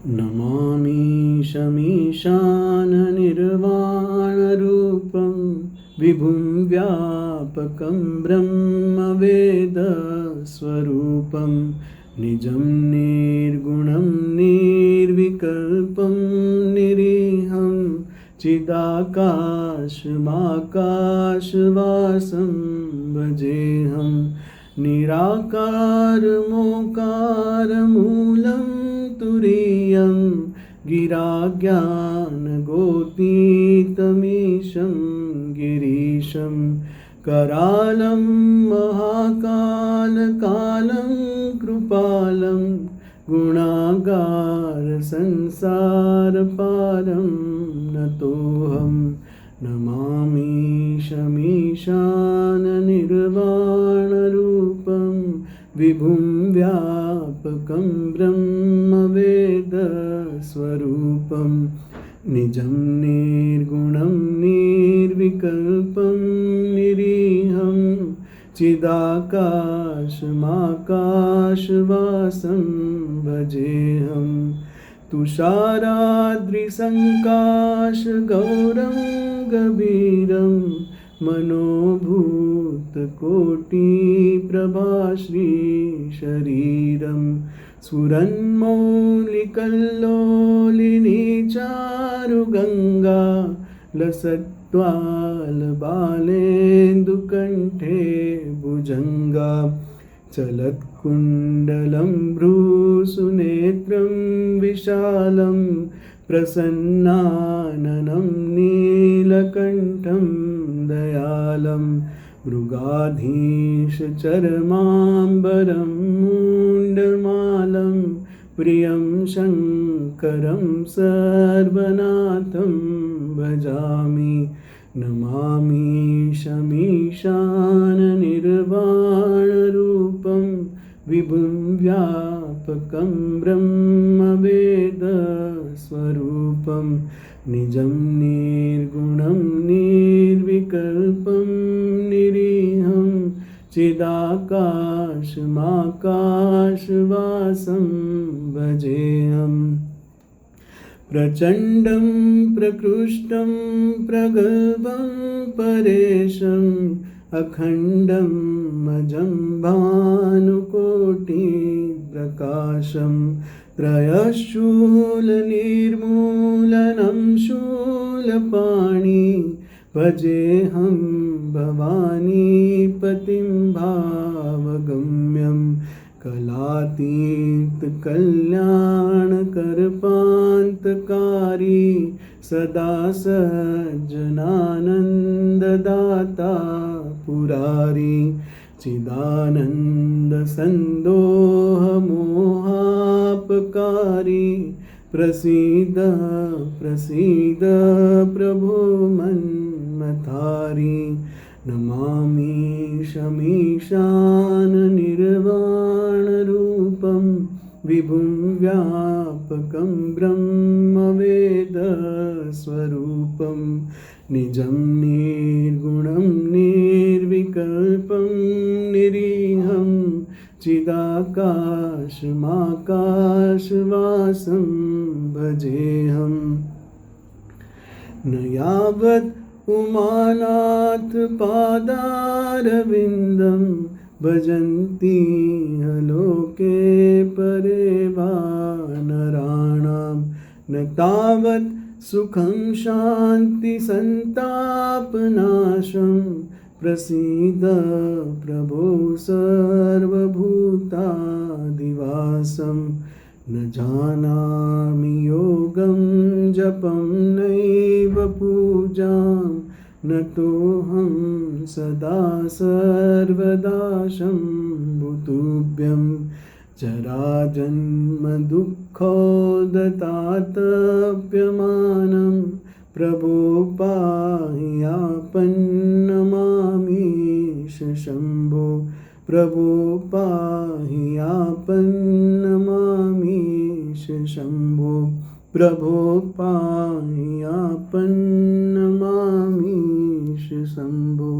नमामि शमीशाननिर्वाणरूपं विभुं व्यापकं ब्रह्मवेदस्वरूपं निजं निर्गुणं निर्विकल्पं निरीहं चिदाकाशमाकाशवासं भजेऽहं निराकारमोकारमूलं तुरीयं गिराज्ञानगोतीतमीशं गिरीशं करालं महाकालकालं कृपालं गुणागारसंसारपारं नतोऽहं नमामि शमीशाननिर्वाणरूपं विभुं व्यापकं ब्रह्मवेदस्वरूपं निजं निर्गुणं निर्विकल्पं निरीहं चिदाकाशमाकाशवासं भजेऽहं तुषाराद्रिसङ्काशगौरं गभीरं मनोभूतकोटिप्रभाश्रीशरीरं स्फुरन्मौलिकल्लोलिनी चारुगङ्गा लसत्त्वालबालेन्दुकण्ठे भुजङ्गा चलत्कुण्डलं भ्रूसुनेत्रं विशालं प्रसन्नाननं नीलकण्ठं दयालं मृगाधीशचर्माम्बरं मुण्डमालं प्रियं शङ्करं सर्वनाथं भजामि नमामि शमीशाननिर्वाणरूपं विभुं व्यापकं ब्रह्मवेदस्वरूपं निजं निर्गुणं निर्विकल्पं निरीहं चिदाकाशमाकाशवासं भजेऽहं प्रचण्डं प्रकृष्टं प्रगल्भं परेशम् अखण्डं अजं भानुकोटिप्रकाशं त्रयशूलनिर्मूलनं शूलपाणि भजेऽहं भवानीपतिं भावगम्यं कलातीतकल्याणकरपान्तकारी सदा सज्जनानन्ददाता पुरारी चिदानन्दसन्दोहमोहापकारी प्रसीद प्रसीद प्रभो मन्मथारी नमामि शमीशाननिर्वाणरूपं विभुं व्यापकं ब्रह्मवेदस्वरूपं निजं निर्गुणं निर्विकल्पं निरीहं चिदाकाशमाकाशवासं भजेऽहं न यावत् उमानाथपादारविन्दं भजन्ति लोके परे वा नराणां न तावत् सुखं शान्तिसन्तापनाशं प्रसीद प्रभो सर्वभूतादिवासं न जानामि योगं जपं नैव पूजां न तोऽहं सदा सर्वदा शम्भुतुभ्यं जराजन्मदुःखोदतातप्यमानं प्रभो पाहि आपन्नमामीश शम्भो प्रभो पाहि आपन्नमामीश शम्भो प्रभो पाहि आपन्नमामीश शम्भो।